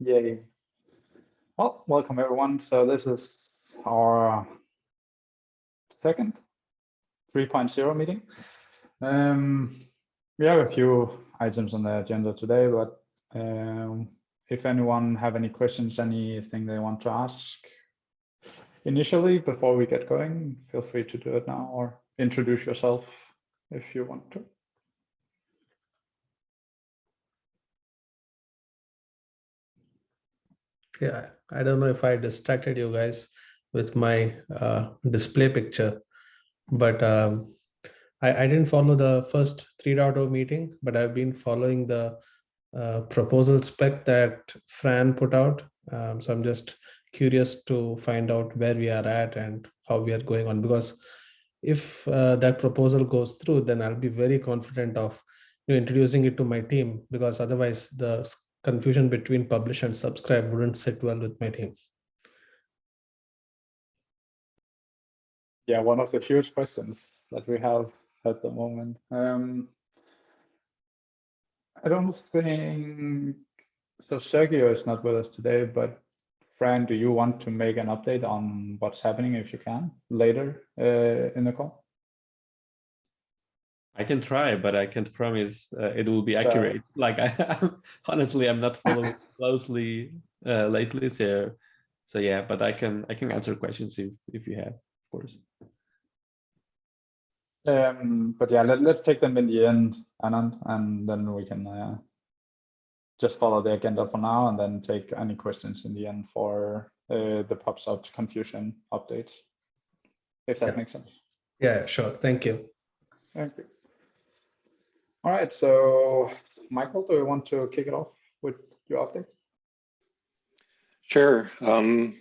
Yay. Well, welcome everyone. So this is our second 3.0 meeting. We have a few items on the agenda today, but if anyone have any questions, anything they want to ask initially before we get going, feel free to do it now or introduce yourself if you want to. Yeah, I don't know if I distracted you guys with my display picture, but I didn't follow the first 3.0 meeting, but I've been following the proposal spec that Fran put out. So I'm just curious to find out where we are at and how we are going on, because if that proposal goes through, then I'll be very confident of introducing it to my team, because otherwise the confusion between publish and subscribe wouldn't sit well with my team. Yeah, one of the huge questions that we have at the moment. I don't think, so Sergio is not with us today, but Fran, do you want to make an update on what's happening if you can later in the call? I can try, but I can't promise it will be accurate. Like honestly, I'm not following closely lately, so yeah. But I can answer questions if you have, of course. But yeah, let's take them in the end, Anand, and then we can just follow the agenda for now, and then take any questions in the end for the pops out confusion updates, if that makes sense. Yeah, sure. Thank you. Thank you. All right, so Michael, do you want to kick it off with your update? Sure. I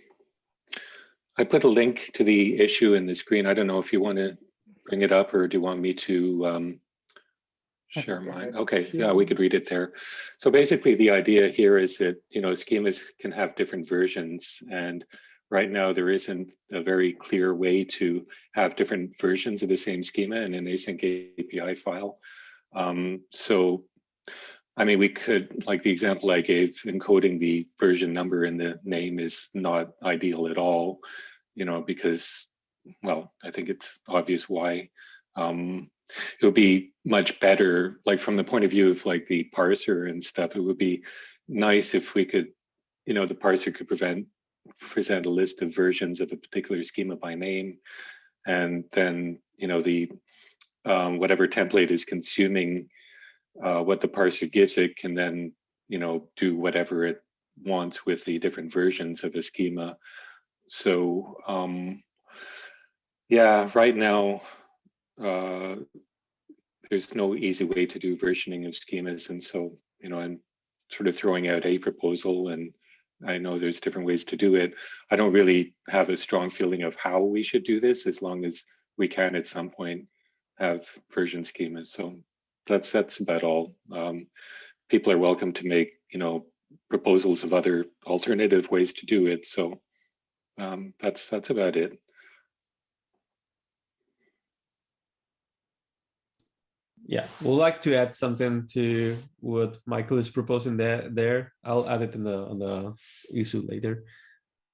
put a link to the issue in the screen. I don't know if you want to bring it up, or do you want me to share mine? Okay, yeah, we could read it there. So basically the idea here is that, schemas can have different versions, and right now there isn't a very clear way to have different versions of the same schema in an AsyncAPI file. So, I mean, we could, like the example I gave, encoding the version number in the name is not ideal at all, because, well, I think it's obvious why. It would be much better, like from the point of view of like the parser and stuff, it would be nice if we could, the parser could present a list of versions of a particular schema by name, and then, the whatever template is consuming what the parser gives it can then, do whatever it wants with the different versions of a schema. So, yeah, right now, there's no easy way to do versioning of schemas. And so, I'm sort of throwing out a proposal, and I know there's different ways to do it. I don't really have a strong feeling of how we should do this, as long as we can at some point have version schemas. So that's about all. People are welcome to make, proposals of other alternative ways to do it. So that's about it. Yeah, we'd like to add something to what Michael is proposing there. I'll add it on the issue later.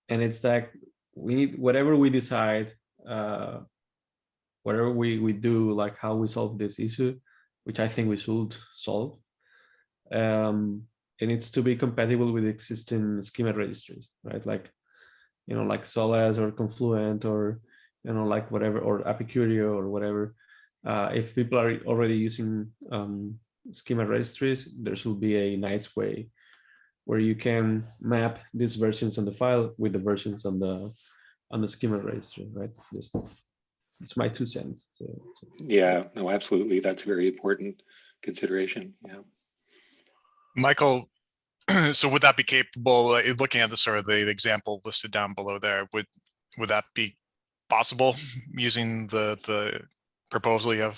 And it's like we need, whatever we decide, whatever we do, like how we solve this issue, which I think we should solve, it needs to be compatible with existing schema registries, right? Like, like Solaz or Confluent, or, like whatever, or Apicurio or whatever. If people are already using schema registries, there should be a nice way where you can map these versions on the file with the versions on the schema registry, right? It's my 2 cents. So. Yeah, no, absolutely. That's a very important consideration. Yeah. Michael, so would that be capable, looking at the sort of the example listed down below there, would that be possible using the proposal you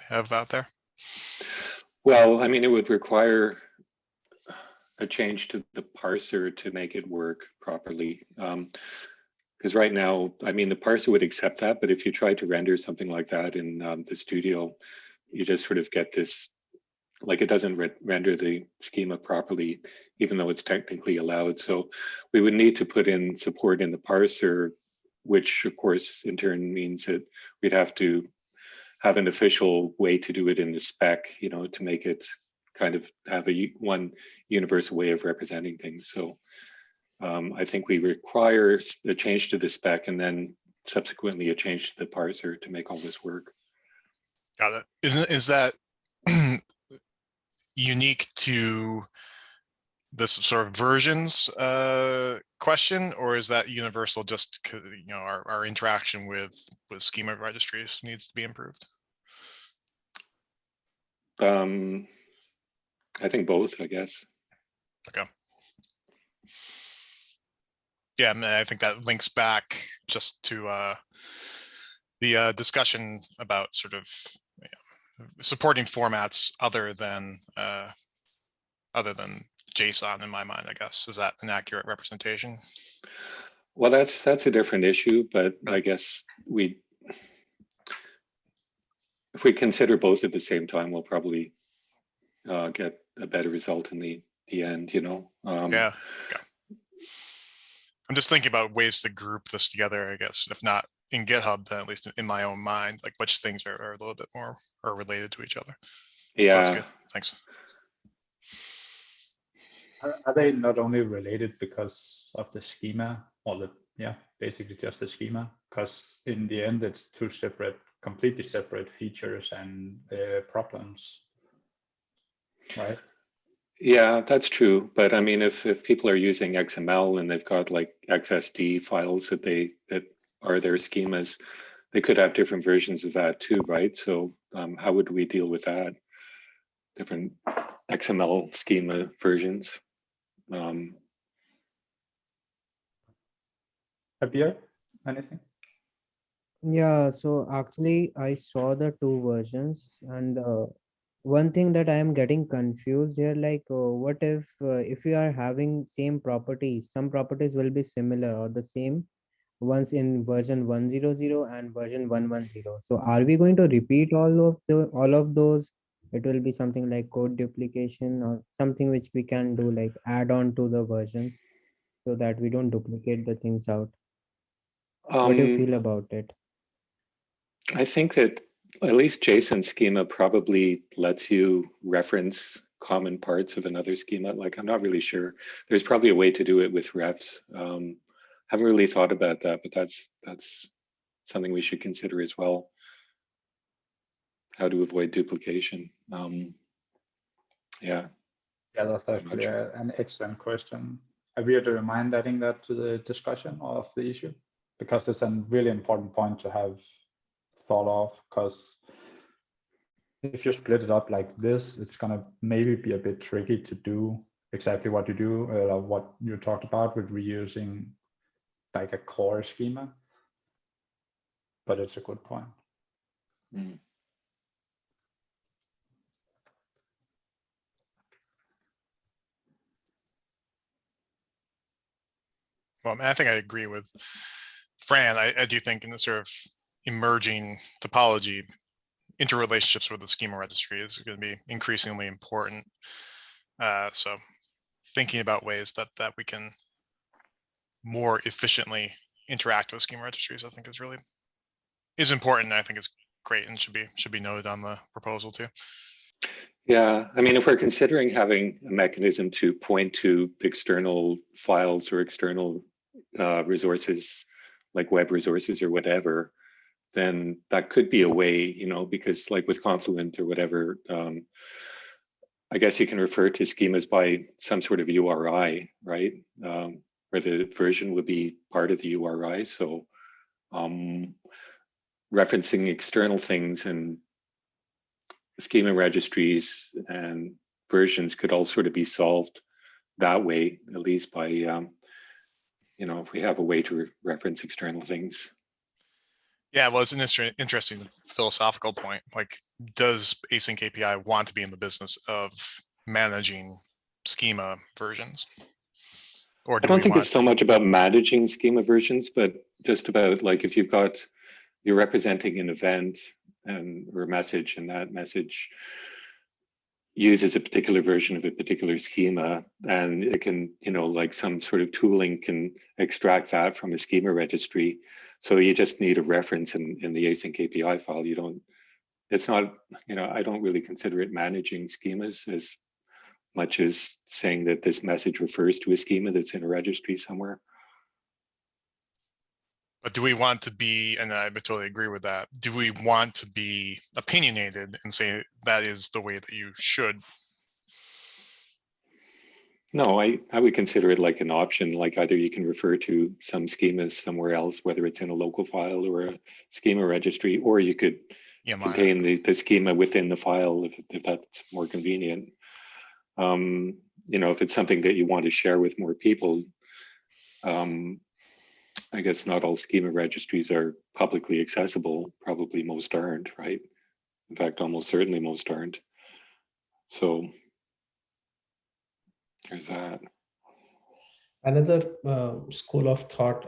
have out there? Well, I mean, it would require a change to the parser to make it work properly. Because right now, I mean, the parser would accept that, but if you try to render something like that in the studio, you just sort of get this like it doesn't render the schema properly, even though it's technically allowed. So we would need to put in support in the parser, which of course in turn means that we'd have to have an official way to do it in the spec, you know, to make it kind of have one universal way of representing things. So I think we require a change to the spec and then subsequently a change to the parser to make all this work. Got it. Is that unique to this sort of versions question, or is that universal? Just you know, our interaction with schema registries needs to be improved? I think both, I guess. Okay. Yeah, and I think that links back just to the discussion about sort of supporting formats other than JSON in my mind, I guess. Is that an accurate representation? Well, that's a different issue, but I guess if we consider both at the same time, we'll probably get a better result in the end, you know? Yeah. Okay. I'm just thinking about ways to group this together, I guess, if not in GitHub, then at least in my own mind, like which things are a little bit more are related to each other. Yeah. That's good. Thanks. Are they not only related because of the schema, or basically just the schema? Because in the end, it's two completely separate features and problems, right? Yeah, that's true. But I mean, if people are using XML and they've got like XSD files that are their schemas, they could have different versions of that too, right? So how would we deal with that? Different XML schema versions. Abir, anything? Yeah, so actually I saw the two versions, and one thing that I am getting confused here, like what if we are having same properties, some properties will be similar or the same ones in version 100 and version 110. So are we going to repeat all of those? It will be something like code duplication or something which we can do, like add on to the versions so that we don't duplicate the things out. What do you feel about it? I think that at least JSON schema probably lets you reference common parts of another schema. Like, I'm not really sure. There's probably a way to do it with refs. Haven't really thought about that, but that's something we should consider as well. How to avoid duplication. Yeah. Yeah, that's actually an excellent question. Are we to remind adding that to the discussion of the issue? Because it's a really important point to have thought of, because if you split it up like this, it's gonna maybe be a bit tricky to do exactly what you do, what you talked about with reusing like a core schema. But it's a good point. Mm. Well, I think I agree with Fran. I do think in the sort of emerging topology, interrelationships with the schema registry is going to be increasingly important. So thinking about ways that we can more efficiently interact with schema registries, I think is important. I think it's great and should be noted on the proposal too. Yeah, I mean, if we're considering having a mechanism to point to external files or external resources, like web resources or whatever, then that could be a way, you know, because like with Confluent or whatever, I guess you can refer to schemas by some sort of URI, right? Where the version would be part of the URI. So referencing external things and schema registries and versions could all sort of be solved that way, at least by, you know, if we have a way to reference external things. Yeah, well, it's an interesting philosophical point. Like, does AsyncAPI want to be in the business of managing schema versions? Or I don't think it's so much about managing schema versions, but just about like if you're representing an event or a message, and that message uses a particular version of a particular schema, and it can, like some sort of tooling can extract that from a schema registry. So you just need a reference in the AsyncAPI file. You don't, it's not, I don't really consider it managing schemas as much as saying that this message refers to a schema that's in a registry somewhere. But do we want to be, and I would totally agree with that, do we want to be opinionated and say that is the way that you should? No, I would consider it like an option, like either you can refer to some schemas somewhere else, whether it's in a local file or a schema registry, or you could contain the schema within the file if that's more convenient. If it's something that you want to share with more people, I guess not all schema registries are publicly accessible. Probably most aren't, right? In fact, almost certainly most aren't. So there's that. Another school of thought,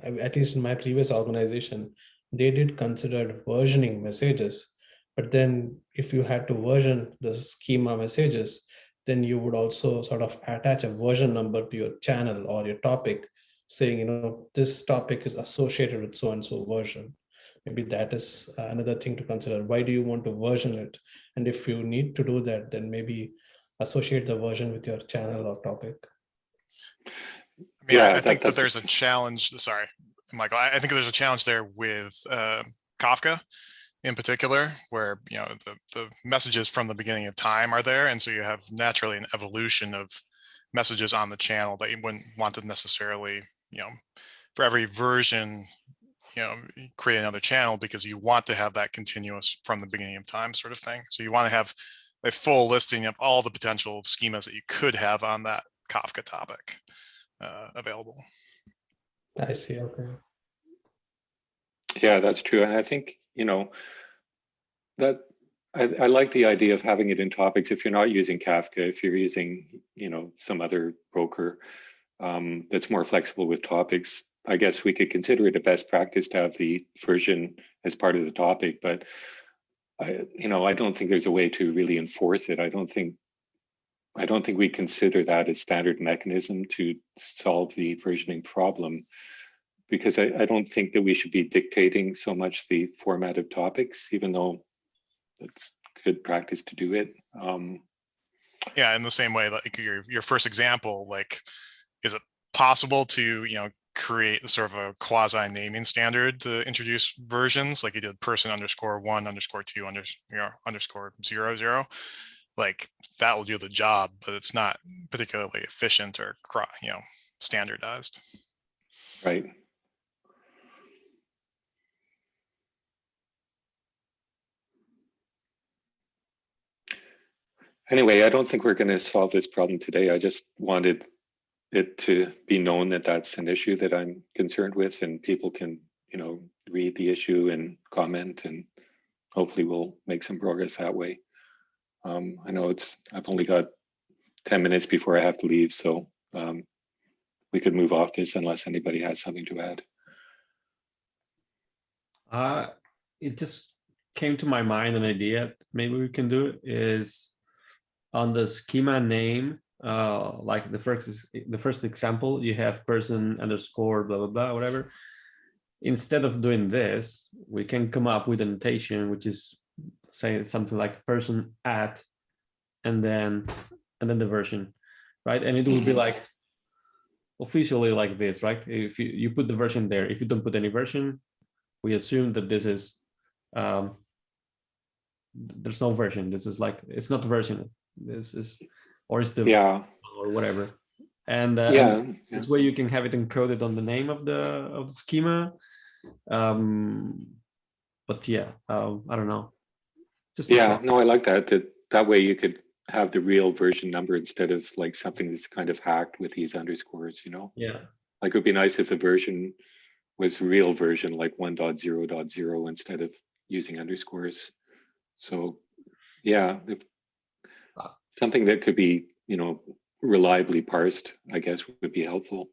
at least in my previous organization, they did consider versioning messages. But then if you had to version the schema messages, then you would also sort of attach a version number to your channel or your topic, saying, this topic is associated with so-and-so version. Maybe that is another thing to consider. Why do you want to version it? And if you need to do that, then maybe associate the version with your channel or topic. I think that there's a challenge. Sorry, Michael. I think there's a challenge there with Kafka in particular, where the messages from the beginning of time are there, and so you have naturally an evolution of messages on the channel that you wouldn't want to necessarily, for every version, create another channel, because you want to have that continuous from the beginning of time sort of thing. So you want to have a full listing of all the potential schemas that you could have on that Kafka topic available. I see. Okay. Yeah, that's true. And I think, that I like the idea of having it in topics. If you're not using Kafka, if you're using, some other broker that's more flexible with topics, I guess we could consider it a best practice to have the version as part of the topic. But I don't think there's a way to really enforce it. I don't think we consider that a standard mechanism to solve the versioning problem, because I don't think that we should be dictating so much the format of topics, even though it's good practice to do it. Yeah, in the same way, like your first example, like, is it possible to create sort of a quasi naming standard to introduce versions, like you did person_1_2_0_0? Like that will do the job, but it's not particularly efficient or standardized. Right. Anyway, I don't think we're going to solve this problem today. I just wanted it to be known that that's an issue that I'm concerned with, and people can, read the issue and comment, and hopefully we'll make some progress that way. I know I've only got 10 minutes before I have to leave, so we could move off this unless anybody has something to add. It just came to my mind, an idea maybe we can do is on the schema name, like the first example, you have person underscore blah blah blah, whatever. Instead of doing this, we can come up with a notation which is saying something like person at and then the version, right? And it will be like officially like this, right? If you put the version there, if you don't put any version, we assume that this is there's no version. This is like, it's not the version. This is, or it's the or whatever. And this way you can have it encoded on the name of the schema. But yeah, I don't know. Just no, I like that. That way you could have the real version number instead of like something that's kind of hacked with these underscores, Yeah. Like it would be nice if the version was real version, like 1.0.0 instead of using underscores. So yeah, if something that could be, reliably parsed, I guess would be helpful.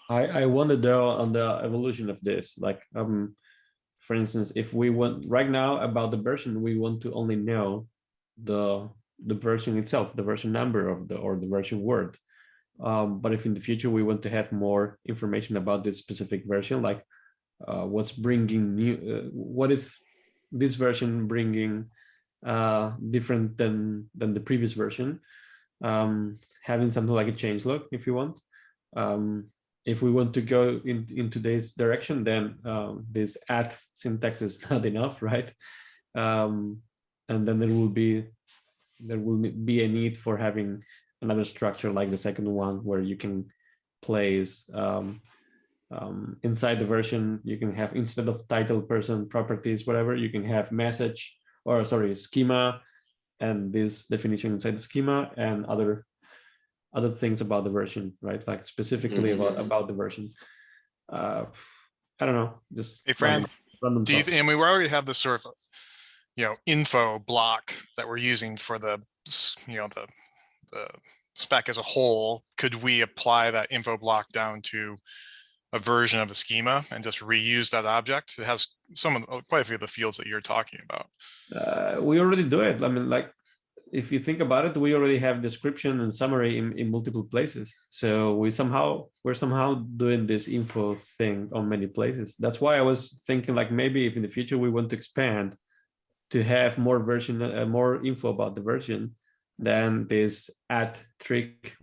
I wonder though on the evolution of this, like for instance, if we want right now about the version, we want to only know the the version itself, the version number of or the version word. But if in the future we want to have more information about this specific version, like what's bringing new, what is this version bringing different than the previous version, having something like a changelog if you want. If we want to go into this direction, then this add syntax is not enough, right? And then there will be a need for having another structure like the second one, where you can place inside the version, you can have, instead of title, person, properties, whatever, you can have message, or sorry, schema, and this definition inside the schema, and other things about the version, right? Like specifically about the version. I don't know, just Hey, Fran, random do you, thoughts. and we already have this sort of, info block that we're using for the, the spec as a whole. Could we apply that info block down to a version of a schema and just reuse that object? It has quite a few of the fields that you're talking about. We already do it. I mean, like, if you think about it, we already have description and summary in multiple places. So we're somehow doing this info thing on many places. That's why I was thinking, like, maybe if in the future we want to expand to have more more info about the version, then this add trick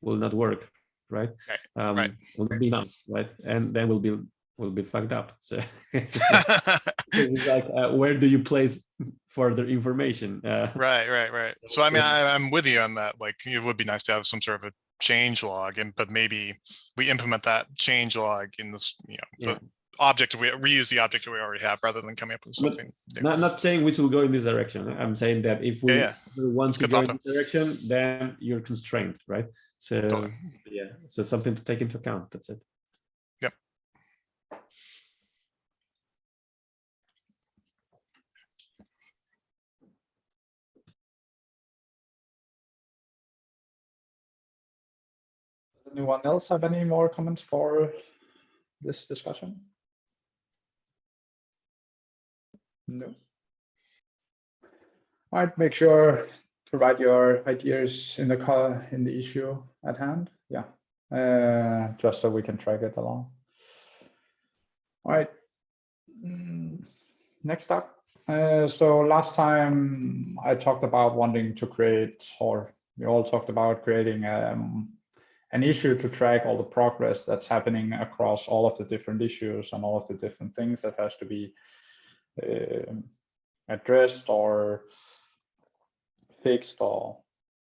will not work, right? Right. Will not be enough, right? And then we'll be fucked up. So it's like, where do you place further information? Right. So I mean, I'm with you on that. Like, it would be nice to have some sort of a change log, but maybe we implement that change log in this, the object, we reuse the object that we already have rather than coming up with something new. Not saying we should go in this direction. I'm saying that if we want to go in this direction, then you're constrained, right? So Totally. So something to take into account. That's it. Yep. Does anyone else have any more comments for this discussion? No. All right, make sure to write your ideas in the issue at hand. Yeah, just so we can track it along. All right. Next up. So last time I talked about wanting to create, or we all talked about creating an issue to track all the progress that's happening across all of the different issues and all of the different things that has to be addressed or fixed or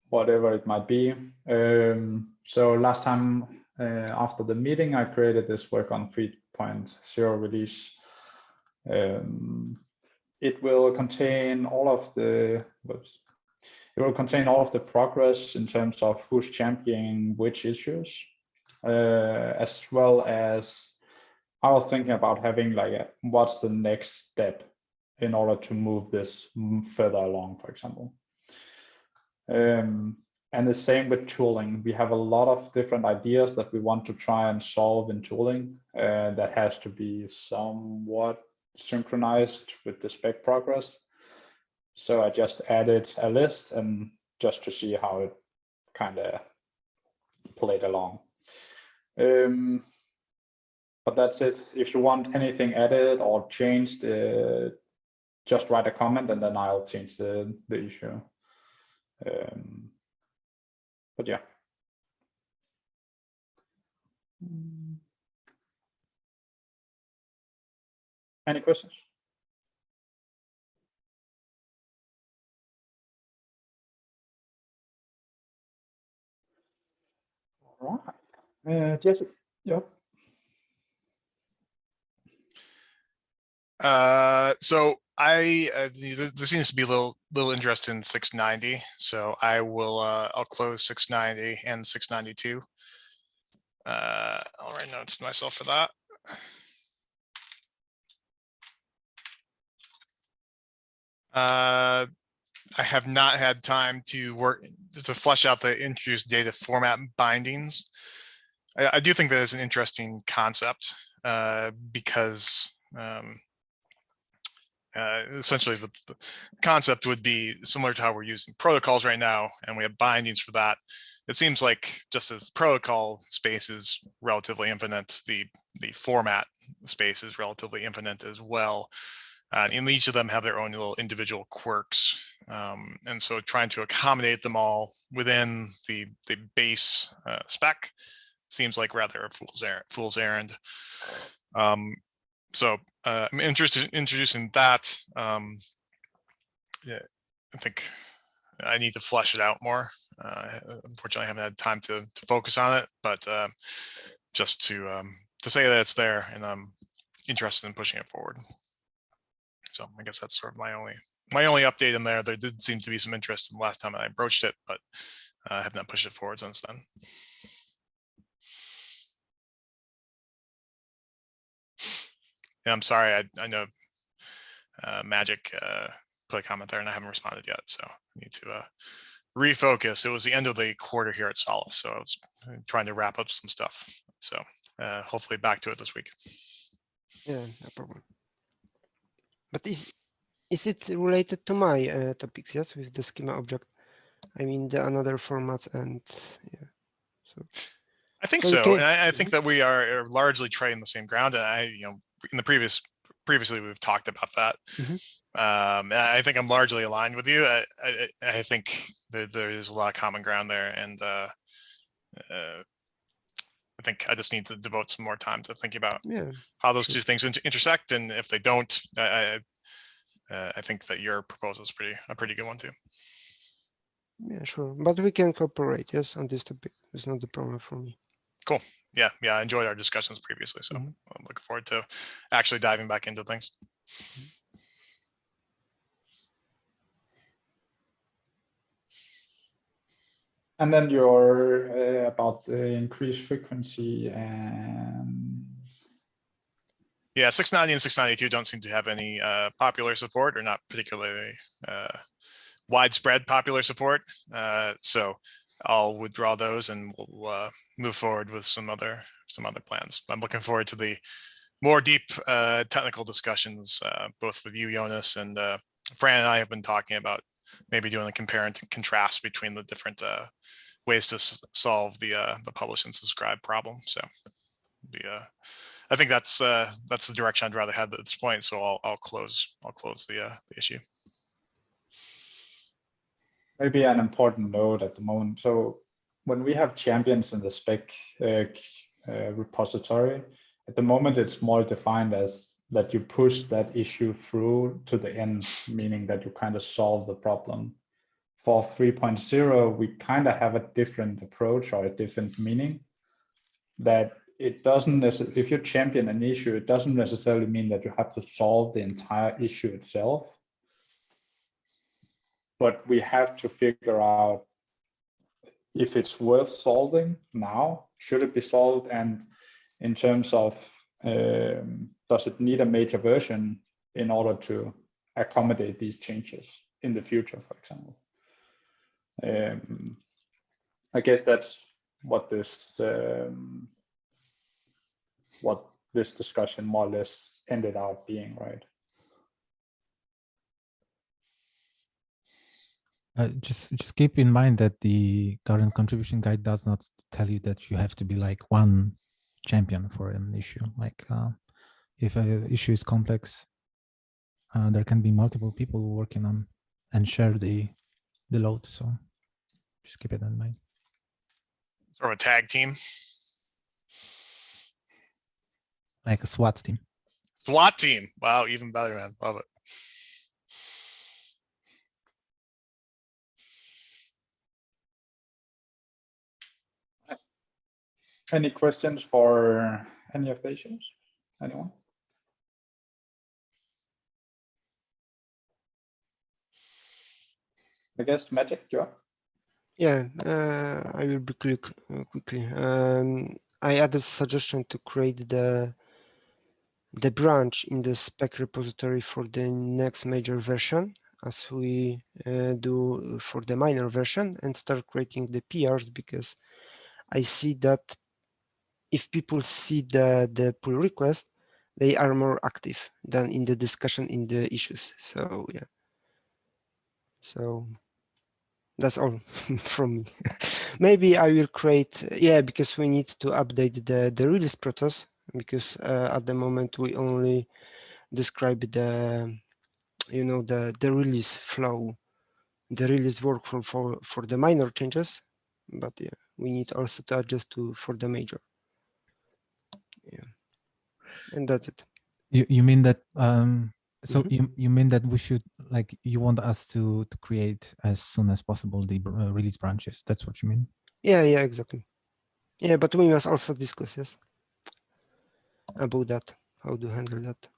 whatever it might be. So last time after the meeting, I created this work on 3.0 release. It will contain all of the progress in terms of who's championing which issues, as well as I was thinking about having like what's the next step in order to move this further along, for example. And the same with tooling. We have a lot of different ideas that we want to try and solve in tooling that has to be somewhat synchronized with the spec progress. So I just added a list and just to see how it kind of played along. But that's it. If you want anything added or changed, just write a comment and then I'll change the issue. But yeah. Any questions? All right. Jesse, yeah. So there seems to be a little interest in 690. So I will I'll close 690 and 692. I'll write notes to myself for that. I have not had time to flesh out the introduced data format bindings. I do think that is an interesting concept because essentially the concept would be similar to how we're using protocols right now, and we have bindings for that. It seems like just as protocol space is relatively infinite, the format space is relatively infinite as well. And each of them have their own little individual quirks. And so trying to accommodate them all within the base spec seems like rather a fool's errand. So I'm interested in introducing that. Yeah, I think I need to flesh it out more. Unfortunately, I haven't had time to focus on it, but just to say that it's there, and I'm interested in pushing it forward. So I guess that's sort of my only update in there. There did seem to be some interest in the last time I broached it, but I have not pushed it forward since then. Yeah, I'm sorry. I know Magic put a comment there, and I haven't responded yet, so I need to refocus. It was the end of the quarter here at Solace, so I was trying to wrap up some stuff. So hopefully back to it this week. Yeah, no problem. But is it related to my topics? Yes, with the schema object. I mean the another formats and yeah. So I think So you so. can- And I think that we are largely treading the same ground. And in the previously we've talked about that. I think I'm largely aligned with you. I think there is a lot of common ground there, and I think I just need to devote some more time to thinking about yeah, how those two things intersect, and if they don't, I think that your proposal is a pretty good one too. yeah, sure. But we can cooperate, yes, on this topic. It's not the problem for me. Cool. Yeah, I enjoyed our discussions previously, so I'm looking forward to actually diving back into things. And then you're about the increased frequency and yeah, 690 and 692 don't seem to have any popular support, or not particularly widespread popular support. So I'll withdraw those, and we'll move forward with some other plans. I'm looking forward to the more deep technical discussions, both with you, Jonas, and Fran and I have been talking about maybe doing a compare and contrast between the different ways to solve the publish and subscribe problem. So I think that's the direction I'd rather head at this point. So I'll close the issue. maybe an important note at the moment. So when we have champions in the spec repository, at the moment it's more defined as that you push that issue through to the end, meaning that you kind of solve the problem. For 3.0, we kind of have a different approach or a different meaning, that it doesn't necessarily, if you champion an issue, it doesn't necessarily mean that you have to solve the entire issue itself. But we have to figure out if it's worth solving now, should it be solved? And in terms of, does it need a major version in order to accommodate these changes in the future, for example? I guess that's what this discussion more or less ended up being, right? Just keep in mind that the current contribution guide does not tell you that you have to be like one champion for an issue. Like if an issue is complex, there can be multiple people working on and share the load. So just keep it in mind. Or a tag team. Like a SWAT team. SWAT team. Wow, even better, man. Love it. Any questions for any of the issues? Anyone? I guess Magic, you're up. Yeah, I will be quickly. I added suggestion to create the branch in the spec repository for the next major version, as we do for the minor version, and start creating the PRs, because I see that if people see the pull request, they are more active than in the discussion in the issues. So yeah. So that's all from me. Maybe I will create, yeah, because we need to update the release process, because at the moment we only describe the, you know, the release flow, the release workflow for the minor changes, but yeah, we need also to adjust for the major. Yeah, and that's it. You mean that so Mhm. you mean that we should, like, you want us to create as soon as possible the release branches? That's what you mean? Yeah, exactly. Yeah, but we must also discuss, yes, about that, how to handle that.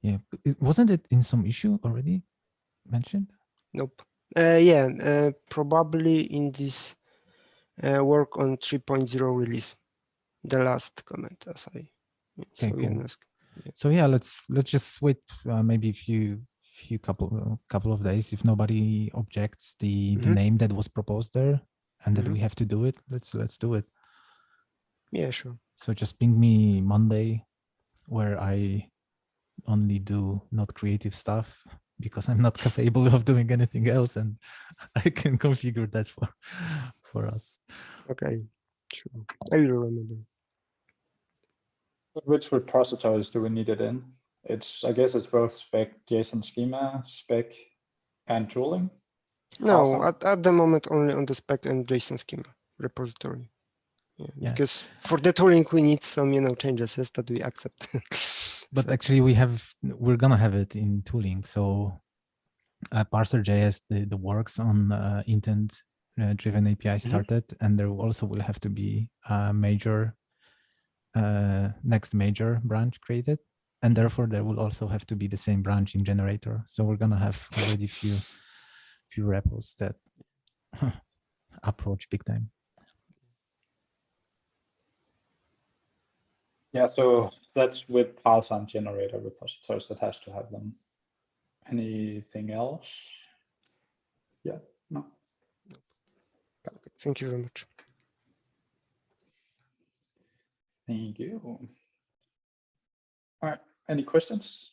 Yeah, wasn't it in some issue already mentioned? Nope. Yeah, probably in this work on 3.0 release, the last comment, as I Okay, saw cool. Jonas. So yeah, let's just wait maybe a few couple of days. If nobody objects the name that was proposed there and that we have to do it, let's do it. Yeah, sure. So just ping me Monday, where I only do not creative stuff because I'm not capable of doing anything else, and I can configure that for us. Okay, sure. I will remember. Which repositories do we need it in? I guess it's both Spec, JSON schema, Spec, and tooling. No, at the moment only on the Spec and JSON schema repository. Yeah, because for the tooling we need some, you know, changes that we accept. But actually we're gonna have it in tooling. So parser.js, the works on intent driven API started, and there also will have to be a major next major branch created, and therefore there will also have to be the same branch in generator. So we're gonna have already few repos that approach big time. Yeah, so that's with parser and generator repositories that has to have them. Anything else? Yeah, no. Okay, thank you very much. Thank you. All right, any questions?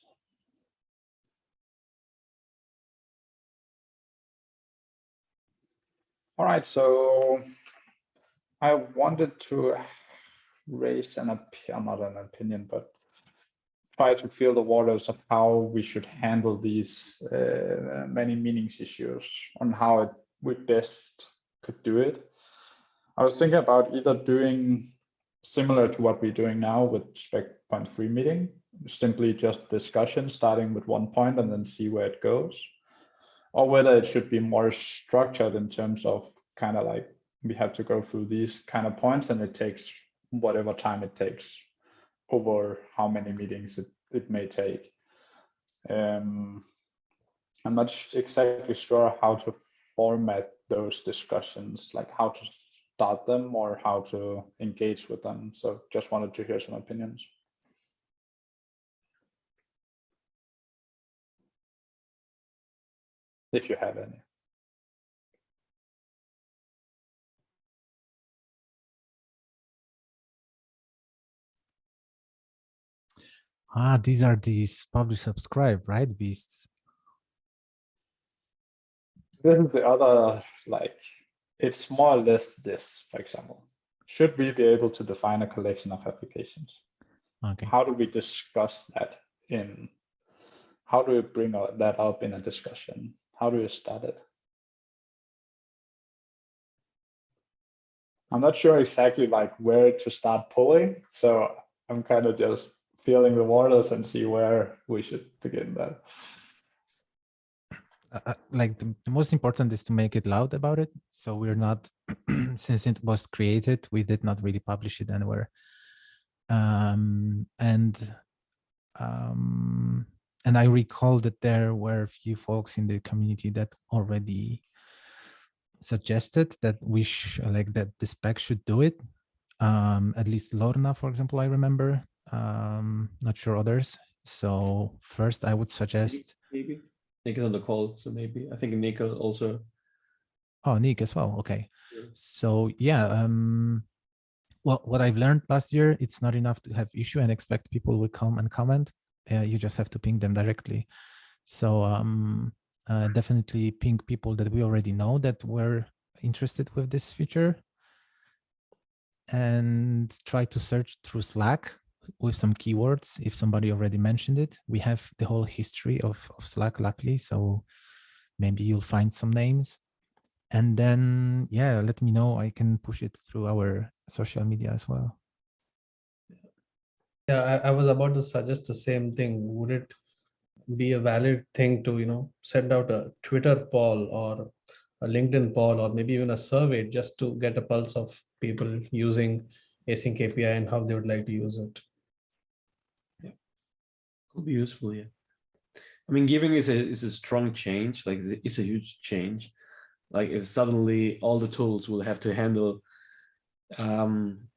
All right, so I wanted to raise not an opinion, but try to feel the waters of how we should handle these many meanings issues, on how we best could do it. I was thinking about either doing similar to what we're doing now with Spec 0.3 meeting, simply just discussion starting with one point and then see where it goes, or whether it should be more structured in terms of kind of like we have to go through these kind of points and it takes whatever time it takes over how many meetings it may take. I'm not exactly sure how to format those discussions, like how to start them or how to engage with them. So just wanted to hear some opinions. If you have any. These are these publish subscribe, right, beasts? This is the other, like, it's more or less this, for example. Should we be able to define a collection of applications? Okay. How do we discuss that how do we bring that up in a discussion? How do you start it? I'm not sure exactly like where to start pulling, so I'm kind of just feeling the waters and see where we should begin there. Like the most important is to make it loud about it. So we're not, since it was created, we did not really publish it anywhere. And I recall that there were a few folks in the community that already suggested that we like that the spec should do it. At least Lorna, for example, I remember. Not sure others. So first, I would suggest. Maybe Nick is on the call, so maybe I think Nick also. Oh, Nick as well. Okay. Yeah. So yeah, Well, what I've learned last year, it's not enough to have issue and expect people will come and comment. You just have to ping them directly. So definitely ping people that we already know that were interested with this feature, and try to search through Slack with some keywords. If somebody already mentioned it, we have the whole history of Slack, luckily. So maybe you'll find some names. And then, yeah, let me know. I can push it through our social media as well. Yeah, I was about to suggest the same thing. Would it be a valid thing to, send out a Twitter poll or a LinkedIn poll or maybe even a survey just to get a pulse of people using AsyncAPI and how they would like to use it? Yeah, could be useful. Yeah, I mean, giving is a strong change. Like it's a huge change. Like if suddenly all the tools will have to handle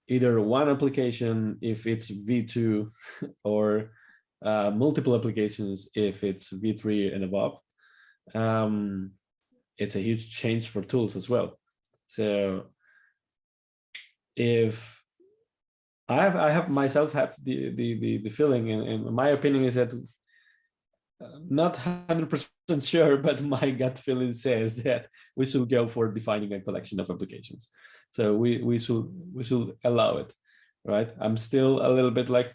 either one application if it's V2 or multiple applications if it's V3 and above. It's a huge change for tools as well. So if I have myself have the feeling, and my opinion is that not 100% sure, but my gut feeling says that we should go for defining a collection of applications. So we should allow it, right? I'm still a little bit like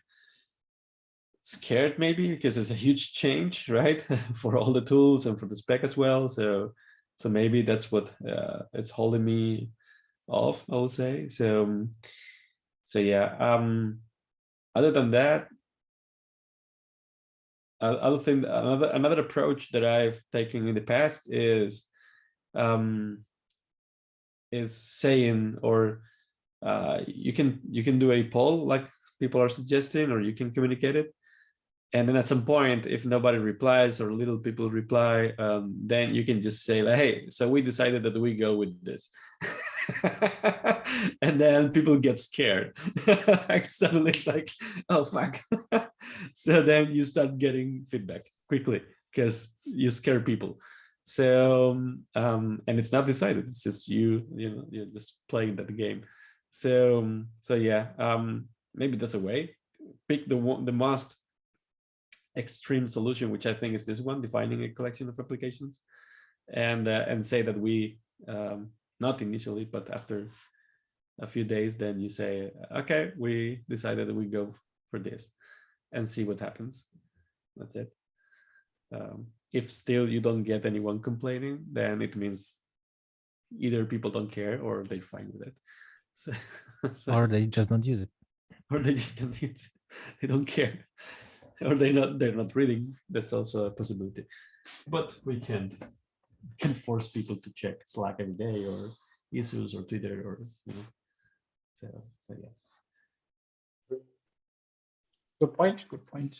scared maybe because it's a huge change, right? For all the tools and for the spec as well. So maybe that's what it's holding me off, I will say. So yeah. Other than that, I think another approach that I've taken in the past is saying, or you can do a poll like people are suggesting, or you can communicate it, and then at some point, if nobody replies or little people reply, then you can just say like, hey, so we decided that we go with this. And then people get scared. Like suddenly it's like, oh fuck. So then you start getting feedback quickly because you scare people. So and it's not decided, it's just you're just playing that game. So yeah, maybe that's a way. Pick the most extreme solution, which I think is this one, defining a collection of applications, and say that we not initially, but after a few days, then you say, okay, we decided that we go for this, and see what happens. That's it. If still you don't get anyone complaining, then it means either people don't care or they're fine with it. So Or they just don't use it. Or they just don't use it. They don't care. Or they're not reading. That's also a possibility. But we can't force people to check Slack every day or issues or Twitter or So yeah. Good point. Good point.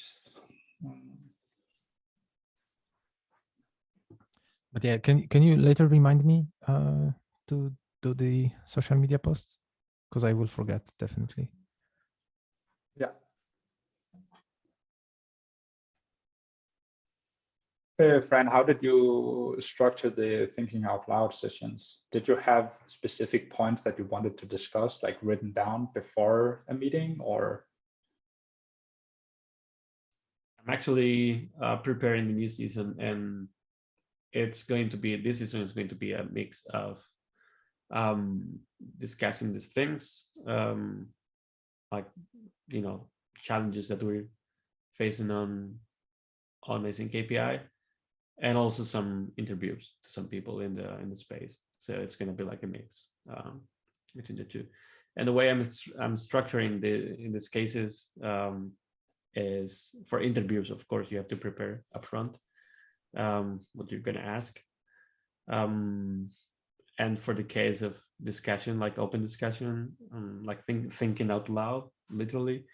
But yeah, can you later remind me to do the social media posts? Because I will forget, definitely. Yeah. Fran, how did you structure the thinking out loud sessions? Did you have specific points that you wanted to discuss, like written down before a meeting, or? I'm actually preparing the new season, and this season is going to be a mix of discussing these things, like challenges that we're facing on AsyncAPI, and also some interviews to some people in the space. So it's going to be like a mix between the two. And the way I'm structuring in these cases is for interviews. Of course, you have to prepare upfront what you're going to ask. And for the case of discussion, like open discussion, like thinking out loud, literally.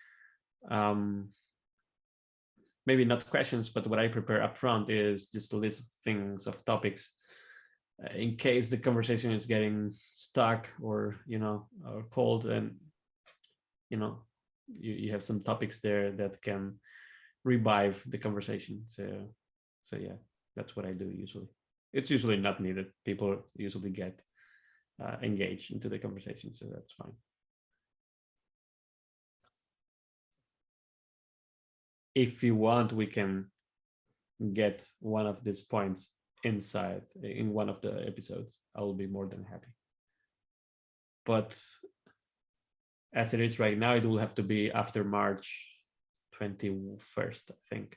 Maybe not questions, but what I prepare upfront is just a list of things, of topics, in case the conversation is getting stuck or or cold, and you have some topics there that can revive the conversation. So yeah, that's what I do usually. It's usually not needed. People usually get engaged into the conversation, so that's fine. if you want, we can get one of these points inside in one of the episodes. I will be more than happy. But as it is right now, it will have to be after March 21st, I think.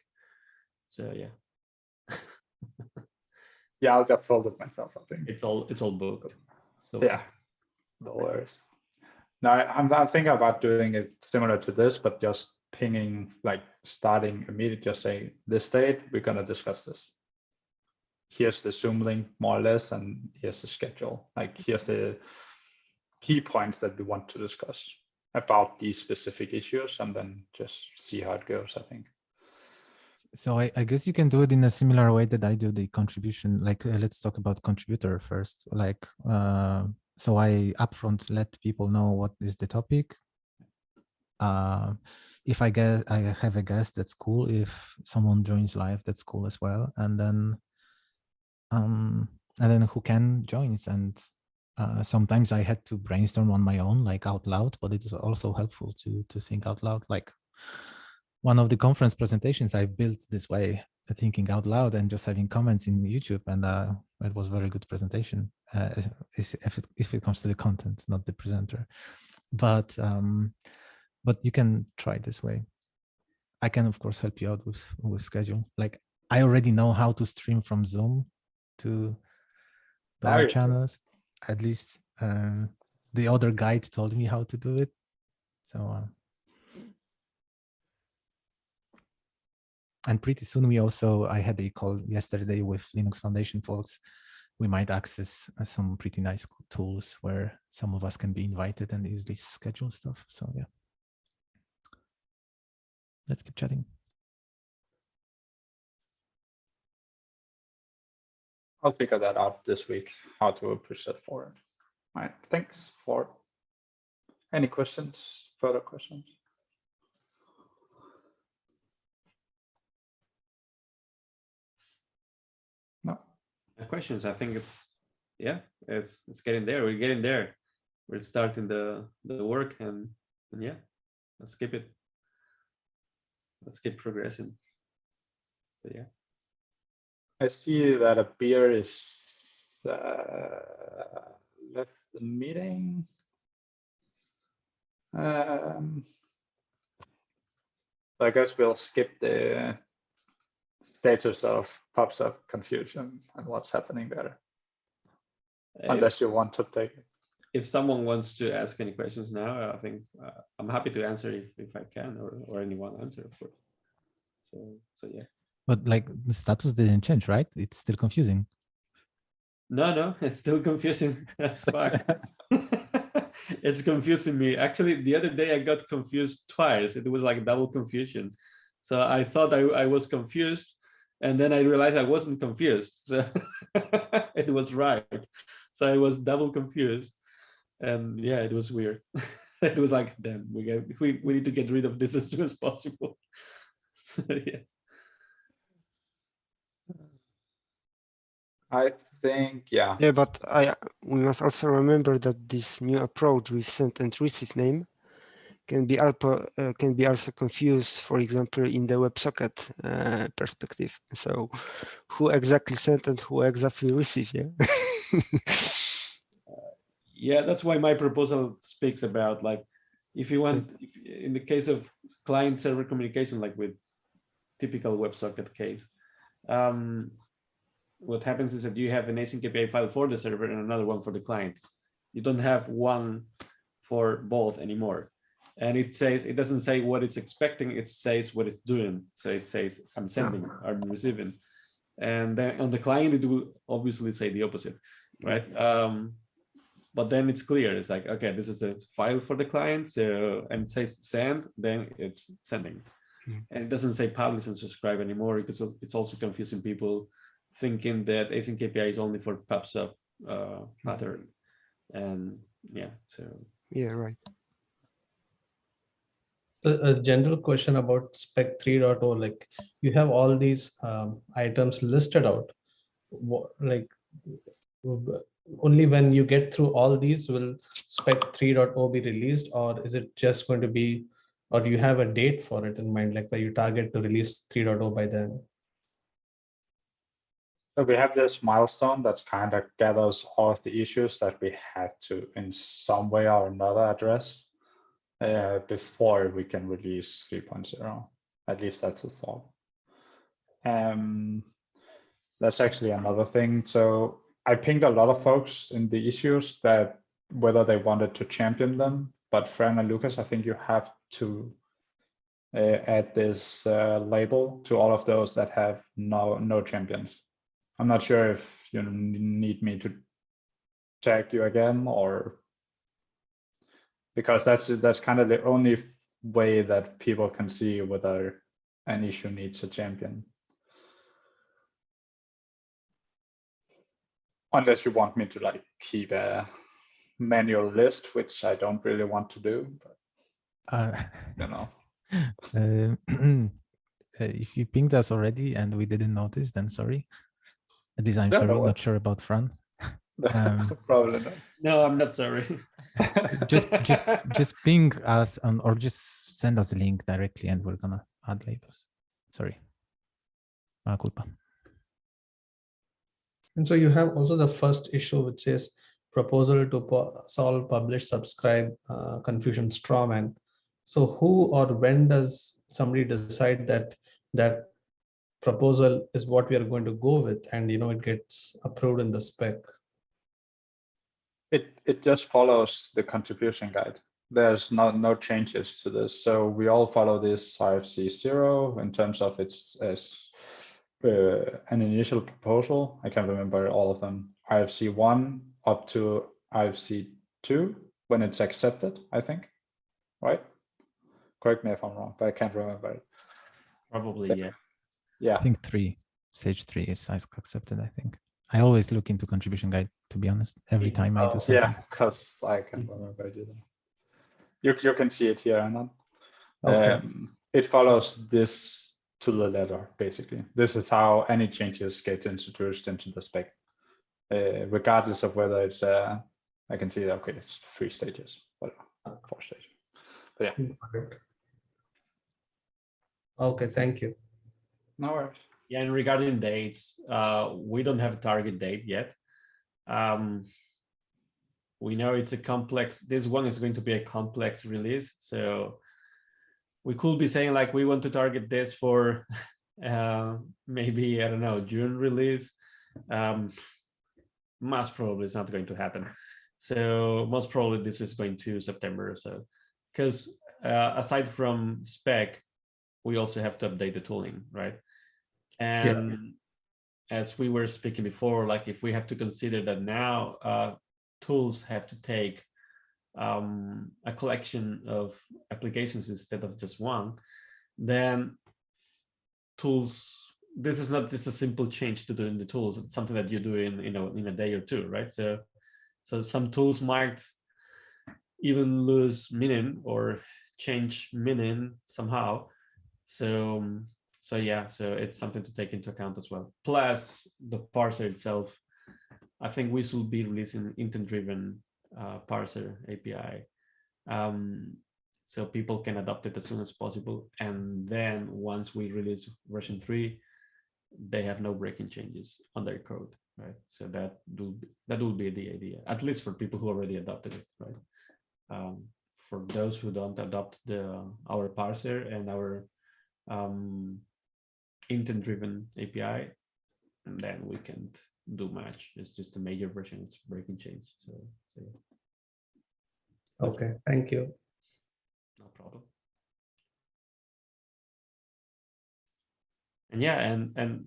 So yeah. Yeah, I'll just hold it myself, I think. It's all booked. So Yeah, no worries. Now I'm thinking about doing it similar to this, but just pinging, like starting immediately, just saying this date, we're gonna discuss this. Here's the Zoom link, more or less, and here's the schedule. Like here's the key points that we want to discuss about these specific issues, and then just see how it goes, I think. So I guess you can do it in a similar way that I do the contribution. Like let's talk about contributor first. Like so I upfront let people know what is the topic. If I have a guest, that's cool. If someone joins live, that's cool as well. And then who can joins. And sometimes I had to brainstorm on my own, like out loud, but it is also helpful to think out loud. Like one of the conference presentations I built this way, thinking out loud and just having comments in YouTube, and it was a very good presentation. If it comes to the content, not the presenter, but you can try this way. I can of course help you out with schedule. Like I already know how to stream from Zoom to the other channels. At least the other guide told me how to do it. So. And pretty soon I had a call yesterday with Linux Foundation folks. We might access some pretty nice tools where some of us can be invited and easily schedule stuff. So yeah, let's keep chatting. I'll figure that out this week, how to push that forward. All right, thanks for any questions, further questions? No. Questions. I think it's getting there. We're getting there. We're starting the work, and yeah, let's keep it. Let's keep progressing. But yeah. I see that Abir is left the meeting. So I guess we'll skip the status of pops up confusion and what's happening there, unless you want to take it. If someone wants to ask any questions now, I think I'm happy to answer if I can, or anyone answer, of course. So yeah. But like the status didn't change, right? It's still confusing. No, it's still confusing as fuck. It's confusing me. Actually, the other day I got confused twice. It was like double confusion. So I thought I was confused, and then I realized I wasn't confused. So it was right. So I was double confused, and yeah, it was weird. It was like, damn, we need to get rid of this as soon as possible. So, yeah. I think, yeah. Yeah, but we must also remember that this new approach with send and receive name can be also confused, for example, in the WebSocket perspective. So, who exactly sent and who exactly receive? Yeah. Yeah, that's why my proposal speaks about, like, if you want, in the case of client-server communication, like with typical WebSocket case, what happens is that you have an AsyncAPI file for the server and another one for the client. You don't have one for both anymore. And it doesn't say what it's expecting, it says what it's doing. So it says, I'm sending, I'm receiving. And then on the client, it will obviously say the opposite, right? But then it's clear. It's like, okay, this is a file for the client, so, and it says send, then it's sending. And it doesn't say publish and subscribe anymore, because it's also confusing people, thinking that AsyncAPI is only for PubSub pattern. And yeah, so. Yeah, right. A general question about Spec 3.0, like you have all these items listed out. Like only when you get through all these will Spec 3.0 be released, or is it just going to be or do you have a date for it in mind, like where you target to release 3.0 by then? So we have this milestone that's kind of gathers all of the issues that we have to in some way or another address before we can release 3.0. At least that's the thought. That's actually another thing. So I pinged a lot of folks in the issues that whether they wanted to champion them, but Fran and Lukasz, I think you have to add this label to all of those that have no champions. I'm not sure if you need me to tag you again, or because that's kind of the only way that people can see whether an issue needs a champion. Unless you want me to like keep a manual list, which I don't really want to do, but you know. If you pinged us already and we didn't notice, then sorry. At least I'm No, sorry, no, not sure about Fran. Probably not. No, I'm not sorry. just ping us or just send us a link directly and we're gonna add labels. Sorry. Mea culpa. And so you have also the first issue, which is proposal to solve, publish, subscribe, confusion strawman. So who or when does somebody decide that that proposal is what we are going to go with, and it gets approved in the spec? It just follows the contribution guide. There's no changes to this. So we all follow this IFC 0 in terms of its as an initial proposal. I can't remember all of them. IFC 1 up to IFC 2 when it's accepted, I think, right? Correct me if I'm wrong, but I can't remember it. Probably, yeah. Yeah. I think stage 3 is accepted, I think. I always look into contribution guide, to be honest, every time I do something. Yeah, because I can't remember I did that. You can see it here, Anand. Okay. It follows this to the letter, basically. This is how any changes get introduced into the spec, regardless of whether it's, I can see that, okay, it's 3 stages, whatever, 4 stages. But yeah. Okay, thank you. No worries. Yeah, and regarding dates, we don't have a target date yet. We know it's a complex, this one is going to be a complex release. So we could be saying like, we want to target this for maybe, I don't know, June release. Most probably it's not going to happen. So most probably this is going to September or so. Because aside from spec, we also have to update the tooling, right? And as we were speaking before, like if we have to consider that now tools have to take a collection of applications instead of just one, then tools, this is not just a simple change to do in the tools. It's something that you do in a day or two, right? So some tools might even lose meaning or change meaning somehow. So yeah, so it's something to take into account as well. Plus the parser itself, I think we should be releasing intent-driven parser API, so people can adopt it as soon as possible. And then once we release version 3, they have no breaking changes on their code, right? So that will be the idea, at least for people who already adopted it, right? For those who don't adopt our parser and our intent-driven API, and then we can't do much. It's just a major version, it's breaking change. So yeah. Okay, thank you. No problem. And yeah, and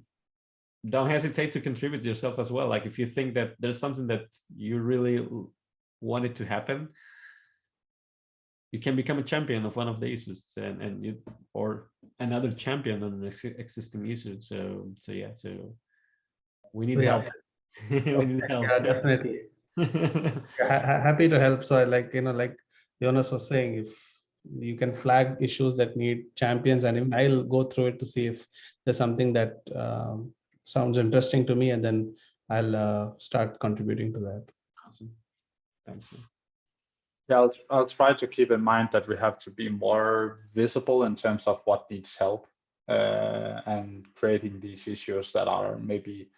don't hesitate to contribute yourself as well. Like if you think that there's something that you really want it to happen, you can become a champion of one of the issues, and you, or another champion on an existing issue. So yeah, so we need help. We need help. Yeah, definitely. Happy to help. So I like Jonas was saying, if you can flag issues that need champions, and even I'll go through it to see if there's something that sounds interesting to me, and then I'll start contributing to that. Awesome. Thank you. Yeah, I'll try to keep in mind that we have to be more visible in terms of what needs help, and creating these issues that are maybe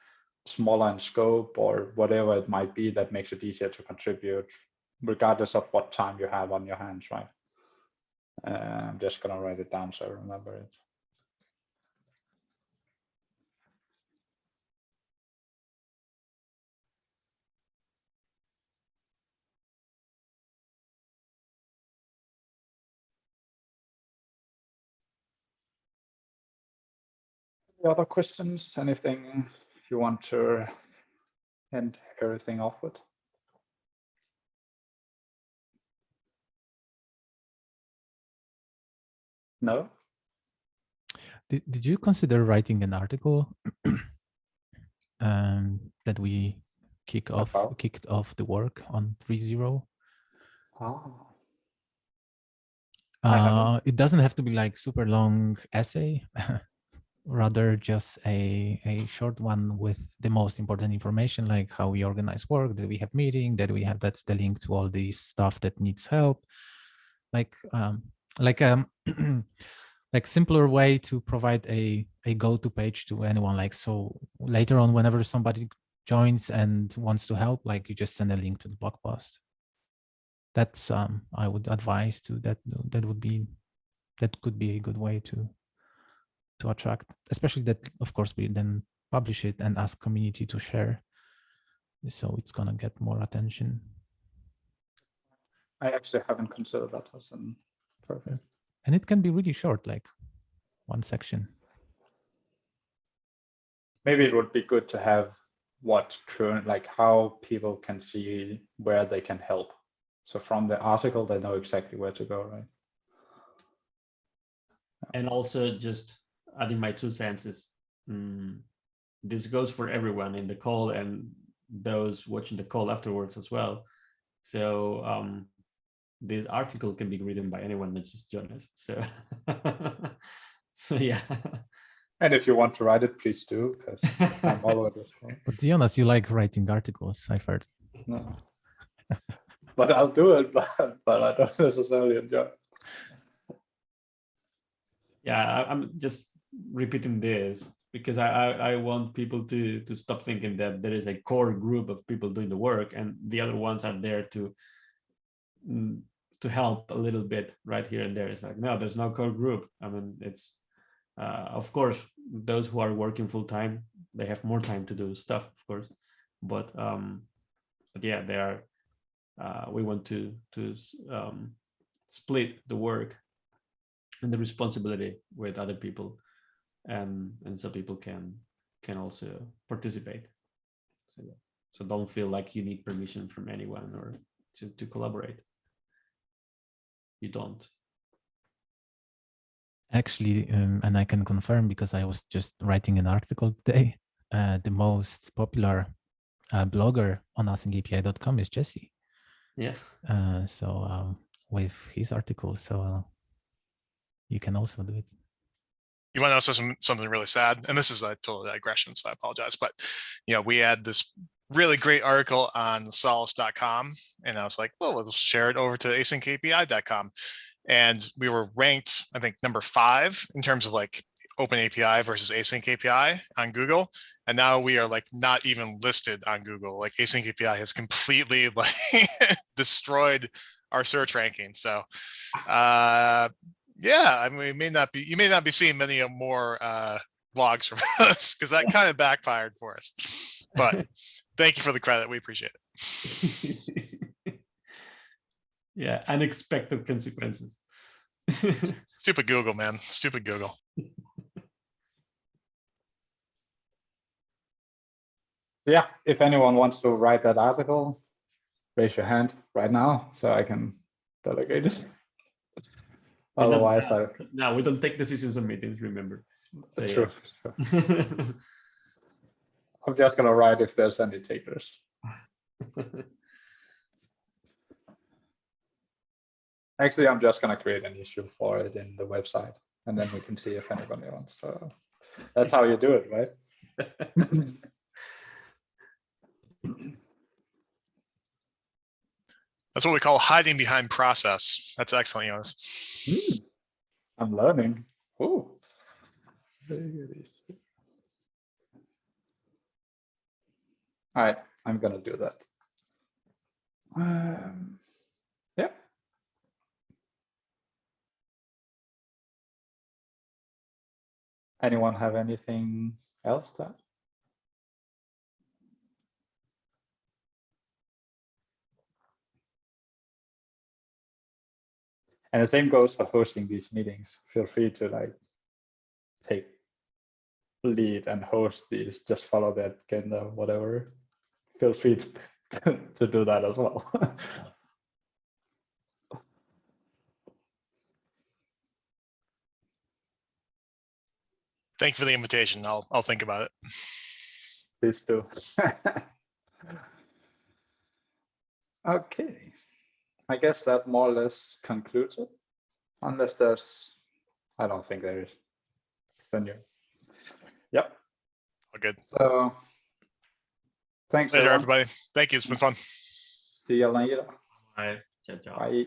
smaller in scope or whatever it might be that makes it easier to contribute, regardless of what time you have on your hands, right? I'm just gonna write it down so I remember it. Any other questions? Anything you want to end everything off with? No? Did you consider writing an article that we kicked off the work on 3.0? It doesn't have to be like super long essay, rather just a short one with the most important information, like how we organize work, that we have meeting, that we have, that's the link to all the stuff that needs help, like like simpler way to provide a go-to page to anyone. Like, so later on, whenever somebody joins and wants to help, like you just send a link to the blog post. That's I would advise to that. That could be a good way to attract, especially that, of course, we then publish it and ask community to share, so it's gonna get more attention. I actually haven't considered that as an perfect. And it can be really short, like one section. Maybe it would be good to have what current, like how people can see where they can help. So from the article, they know exactly where to go, right? And also just adding my 2 cents, this goes for everyone in the call and those watching the call afterwards as well. So this article can be written by anyone, not just Jonas. So, so yeah. And if you want to write it, please do, because I'm all over this one. But to be honest, you like writing articles, I've heard. No. But I'll do it, but I don't necessarily enjoy it. Yeah, I'm just repeating this because I want people to stop thinking that there is a core group of people doing the work and the other ones are there to help a little bit right here and there. It's like, no, there's no core group. I mean, it's of course those who are working full time, they have more time to do stuff, of course, but yeah, they are. We want to split the work and the responsibility with other people, and so people can also participate. So don't feel like you need permission from anyone or to collaborate. You don't. Actually, and I can confirm because I was just writing an article today. The most popular blogger on AsyncAPI.com is Jesse. Yeah. So with his article, so you can also do it. You want to know something really sad? And this is a total digression, so I apologize. But we had this really great article on solace.com, and I was like, well, let's share it over to AsyncAPI.com. And we were ranked, I think, number 5 in terms of like Open API versus Async API on Google. And now we are like not even listed on Google. Like Async API has completely like destroyed our search ranking. So yeah, I mean, you may not be seeing many more blogs from us because that kind of backfired for us. But thank you for the credit. We appreciate it. Yeah, unexpected consequences. Stupid Google, man. Stupid Google. Yeah, if anyone wants to write that article, raise your hand right now so I can delegate it. Otherwise, no, we don't take decisions on meetings, remember. So, true. Yeah. I'm just gonna write if there's any takers. Actually, I'm just gonna create an issue for it in the website, and then we can see if anybody wants. So that's how you do it, right? That's what we call hiding behind process. That's excellent, Jonas. I'm learning. Oh. All right, I'm gonna do that. Yeah. Anyone have anything else to add? And the same goes for hosting these meetings. Feel free to like take lead and host these, just follow the agenda, whatever. Feel free to do that as well. Thank you for the invitation. I'll think about it. Please do. Okay. I guess that more or less concludes it. Unless there's, I don't think there is. Then you. Yep. All good. So thanks Pleasure, everyone. everybody. Thank you. It's been fun. See you later. Bye. Ciao, ciao. Bye.